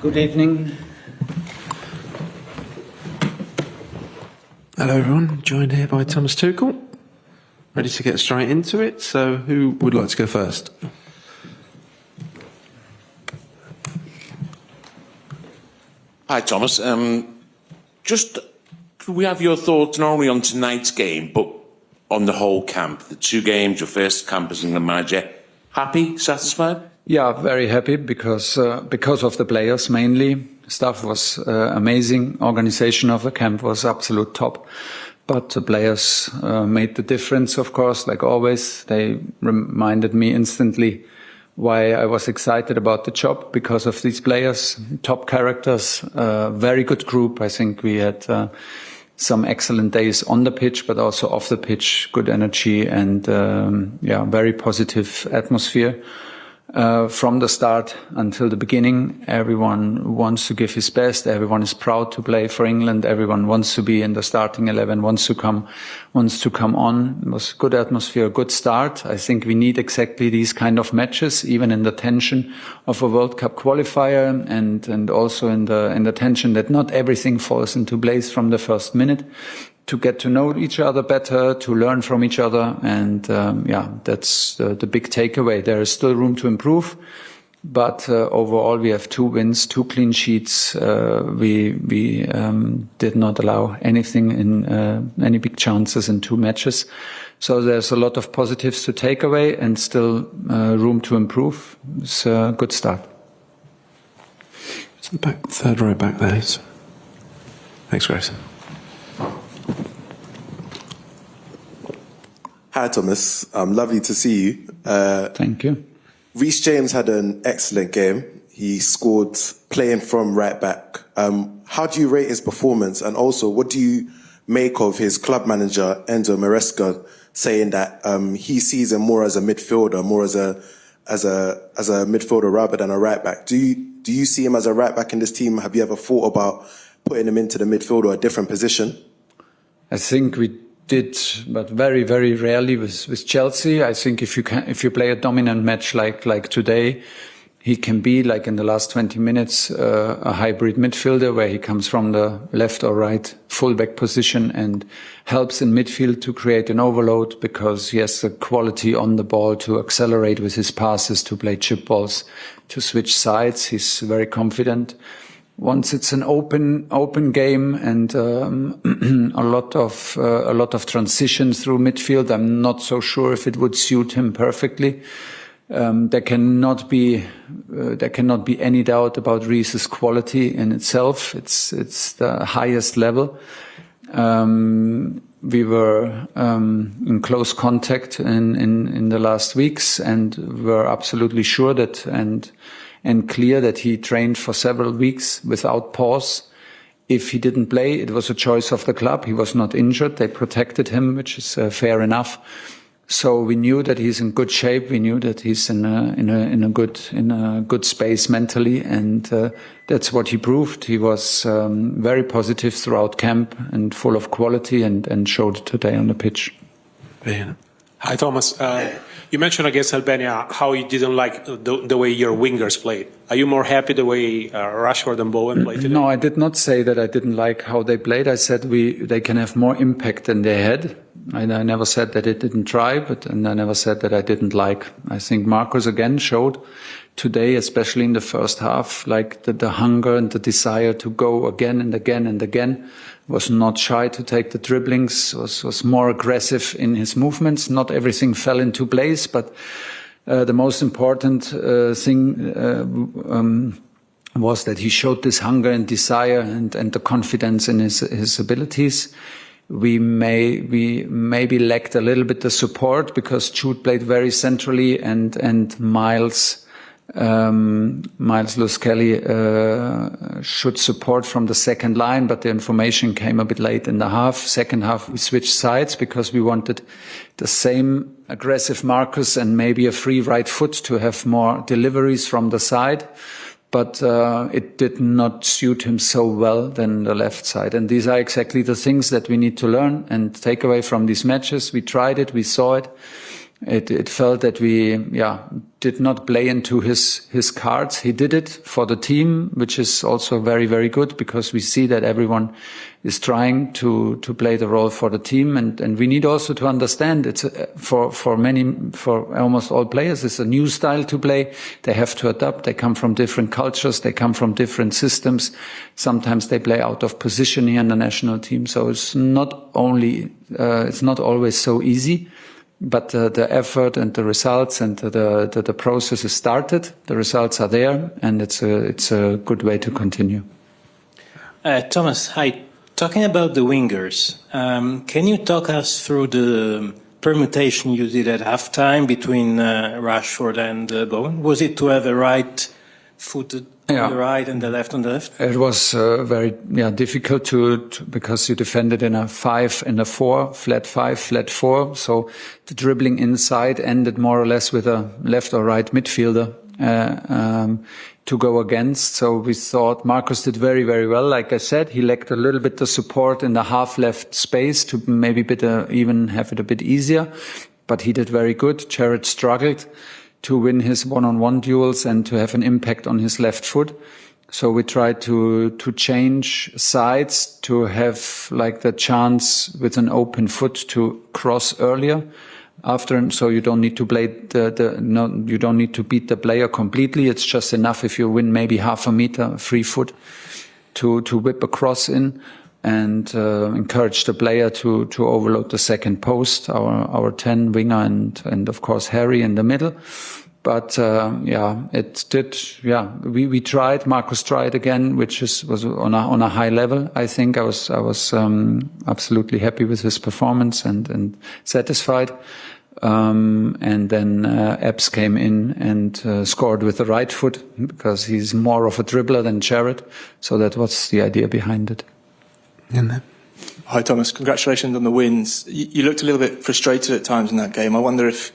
Good evening. Hello everyone, joined here by Thomas Tuchel. Ready to get straight into it, so who would like to go first? Hi Thomas, just could we have your thoughts not only on tonight's game but on the whole camp, the 2 games, your first camp as England manager? Happy, satisfied? Yeah, very happy because of the players mainly. Staff was amazing. Organization of the camp was absolute top. But the players made the difference, of course, like always. They reminded me instantly why I was excited about the job, because of these players, top characters, very good group. I think we had some excellent days on the pitch, but also off the pitch, good energy and very positive atmosphere. From the start until the beginning, everyone wants to give his best. Everyone is proud to play for England. Everyone wants to be in the starting 11, wants to come on. It was a good atmosphere, a good start. I think we need exactly these kind of matches, even in the tension of a World Cup qualifier and also in the tension that not everything falls into place from the first minute. To get to know each other better, to learn from each other, and that's the big takeaway. There is still room to improve, but overall we have 2 wins, 2 clean sheets. We did not allow anything in any big chances in 2 matches, so there's a lot of positives to take away and still room to improve. It's a good start. It's the back, 3rd row back there. Thanks, Grace. Hi Thomas, lovely to see you. Thank you. Reece James had an excellent game. He scored playing from right back. How do you rate his performance? And also, what do you make of his club manager, Enzo Maresca, saying that he sees him more as a midfielder, more as a midfielder rather than a right back? Do you see him as a right back in this team? Have you ever thought about putting him into the midfield or a different position? I think we did, but very, very rarely with Chelsea. I think if you play a dominant match like today, he can be, like in the last 20 minutes, a hybrid midfielder where he comes from the left or right fullback position and helps in midfield to create an overload, because he has the quality on the ball to accelerate with his passes, to play chip balls, to switch sides. He's very confident. Once it's an open game and a lot of transitions through midfield, I'm not so sure if it would suit him perfectly. There cannot be any doubt about Reece's quality in itself. It's the highest level. We were in close contact in the last weeks, and were absolutely sure that and clear that he trained for several weeks without pause. If he didn't play, it was a choice of the club. He was not injured. They protected him, which is fair enough. So we knew that he's in good shape. We knew that he's in a good space mentally, and that's what he proved. He was very positive throughout camp and full of quality, and showed it today on the pitch. Yeah. Hi Thomas. You mentioned against Albania how you didn't like the way your wingers played. Are you more happy the way Rashford and Bowen played today? No, I did not say that I didn't like how they played. I said they can have more impact than they had. I never said that it didn't try, and I never said that I didn't like. I think Marcus again showed today, especially in the first half, like the hunger and the desire to go again and again and again. Was not shy to take the dribblings, was more aggressive in his movements. Not everything fell into place, but the most important thing was that he showed this hunger and desire and the confidence in his abilities. We maybe lacked a little bit the support, because Jude played very centrally, and Miles Lewis-Kelly should support from the second line, but the information came a bit late in the half. Second half, we switched sides because we wanted the same aggressive Marcus and maybe a free right foot to have more deliveries from the side. But it did not suit him so well than the left side. And these are exactly the things that we need to learn and take away from these matches. We tried it, we saw it. it felt that we, did not play into his cards. He did it for the team, which is also very, very good because we see that everyone is trying to play the role for the team. And we need also to understand it's for almost all players, it's a new style to play. They have to adapt. They come from different cultures. They come from different systems. Sometimes they play out of position here in the national team. So it's not always so easy. But the effort and the results and the process is started. The results are there, and it's a good way to continue. Thomas, hi. Talking about the wingers, can you talk us through the permutation you did at halftime between Rashford and Bowen? Was it to have a right-footed on the right and the left on the left? It was very difficult to because you defended in a 5 and a 4, flat 5, flat 4. So the dribbling inside ended more or less with a left or right midfielder to go against. So we thought Marcus did very, very well. Like I said, he lacked a little bit the support in the half left space to maybe even have it a bit easier. But he did very good. Jared struggled to win his one-on-one duels and to have an impact on his left foot. So we tried to change sides to have like the chance with an open foot to cross earlier after. So you don't need to play you don't need to beat the player completely. It's just enough if you win maybe half a meter free foot to whip a cross in. And encourage the player to overload the second post, our 10 winger and of course Harry in the middle. But it did. We tried. Marcus tried again, which was on a high level. I think I was absolutely happy with his performance and satisfied. And then Epps came in and scored with the right foot because he's more of a dribbler than Jared. So that was the idea behind it. Hi Thomas, congratulations on the wins. You looked a little bit frustrated at times in that game. I wonder if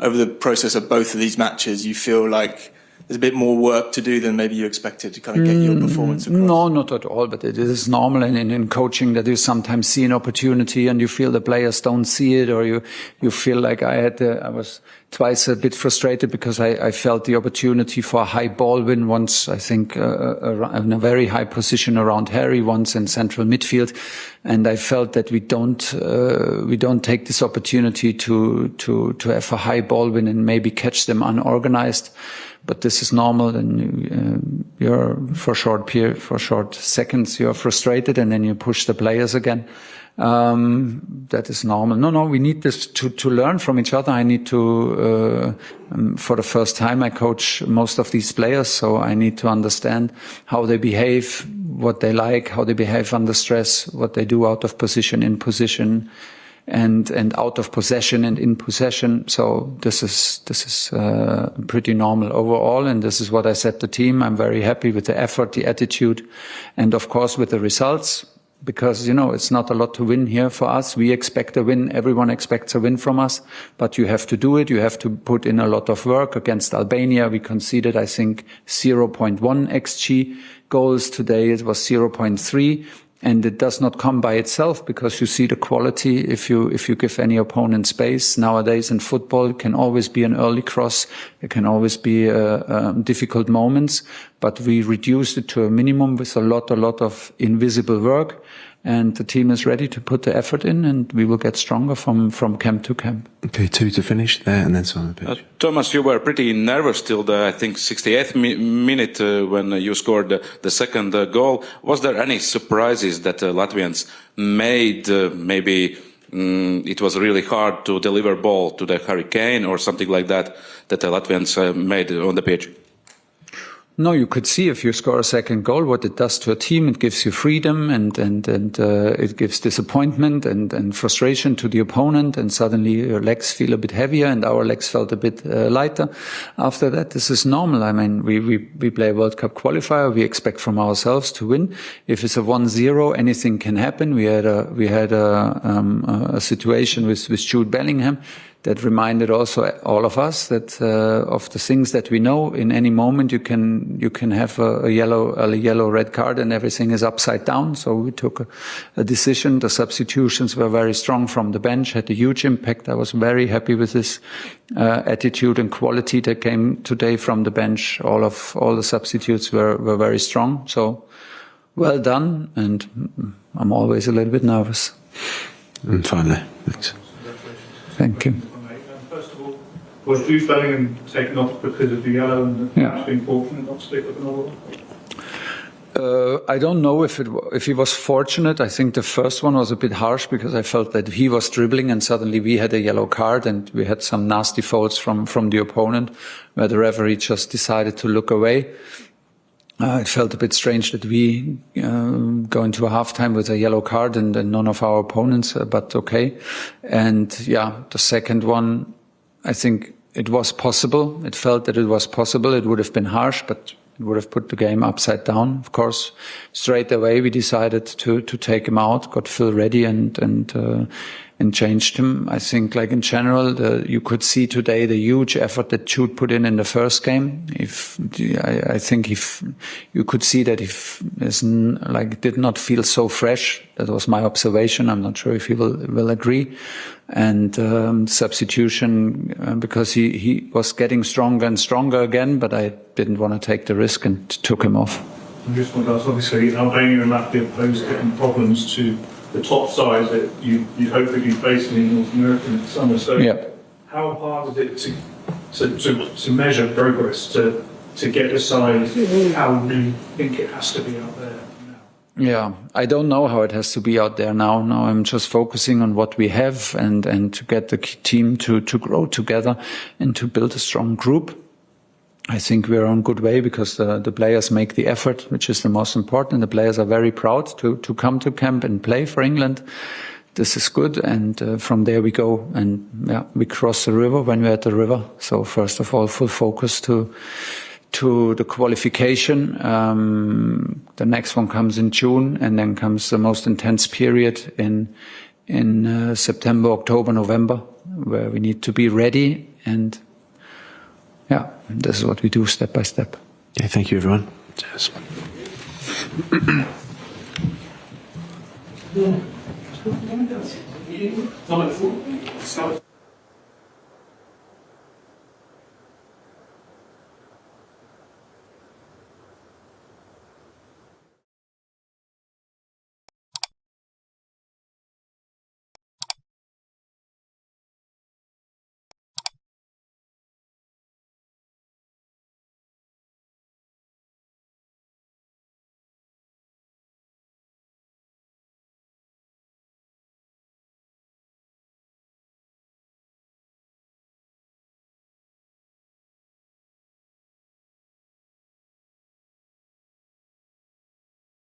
over the process of both of these matches you feel like there's a bit more work to do than maybe you expected to kind of get your performance across? No, not at all, but it is normal in coaching that you sometimes see an opportunity and you feel the players don't see it, or you feel like I was twice a bit frustrated because I felt the opportunity for a high ball win once, I think, in a very high position around Harry, once in central midfield. And I felt that we don't take this opportunity to have a high ball win and maybe catch them unorganized. But this is normal, and you're for short seconds, you're frustrated, and then you push the players again. That is normal. No, we need this to learn from each other. I need to, for the first time, I coach most of these players, so I need to understand how they behave, what they like, how they behave under stress, what they do out of position, in position, and out of possession and in possession. So this is pretty normal overall, and this is what I said to the team. I'm very happy with the effort, the attitude, and of course with the results, because it's not a lot to win here for us. We expect a win. Everyone expects a win from us, but you have to do it. You have to put in a lot of work. Against Albania, we conceded, I think, 0.1 XG goals. Today it was 0.3. And it does not come by itself, because you see the quality if you give any opponent space. Nowadays in football, it can always be an early cross. It can always be difficult moments, but we reduced it to a minimum with a lot of invisible work. And the team is ready to put the effort in, and we will get stronger from camp to camp. Okay, 2 to finish there, and then Simon Pitch. Thomas, you were pretty nervous till the, I think, 68th minute when you scored the second goal. Was there any surprises that Latvians made? Maybe it was really hard to deliver ball to the Harry Kane or something like that the Latvians made on the pitch? No, you could see if you score a second goal, what it does to a team. It gives you freedom and it gives disappointment and frustration to the opponent, and suddenly your legs feel a bit heavier, and our legs felt a bit lighter. After that, this is normal. I mean, we play a World Cup qualifier. We expect from ourselves to win. If it's a 1-0, anything can happen. We had a situation with Jude Bellingham that reminded also all of us that of the things that we know. In any moment, you can have a yellow red card, and everything is upside down. So we took a decision. The substitutions were very strong from the bench, had a huge impact. I was very happy with this attitude and quality that came today from the bench. All the substitutes were very strong. So well done, and I'm always a little bit nervous. And finally, thanks. Thank you. First of all, was Jude Bellingham taken off because of the yellow and perhaps being fortunate not to stick with another one? I don't know if he was fortunate. I think the first one was a bit harsh because I felt that he was dribbling and suddenly we had a yellow card and we had some nasty faults from the opponent where the referee just decided to look away. It felt a bit strange that we go into a halftime with a yellow card and none of our opponents, but okay. And yeah, the second one, I think it was possible. It felt that it was possible. It would have been harsh, but it would have put the game upside down. Of course, straight away we decided to take him out, got Phil ready and changed him. I think, like in general, you could see today the huge effort that Jude put in the first game. I think you could see that did not feel so fresh. That was my observation. I'm not sure if he will agree. And substitution because he was getting stronger and stronger again, but I didn't want to take the risk and took him off. I just want to ask, obviously, Albania and Latvia pose different problems to the top sides that you hopefully be facing in North America in the summer. So how hard is it to measure progress, to get the size how we think it has to be out there? Yeah, I don't know how it has to be out there now. Now I'm just focusing on what we have and to get the team to grow together and to build a strong group. I think we're on good way because the players make the effort, which is the most important. The players are very proud to come to camp and play for England. This is good. And from there we go. And we cross the river when we're at the river. So first of all, full focus to the qualification. The next one comes in June, and then comes the most intense period in September, October, November, where we need to be ready. And this is what we do step by step. Yeah, thank you, everyone. Cheers.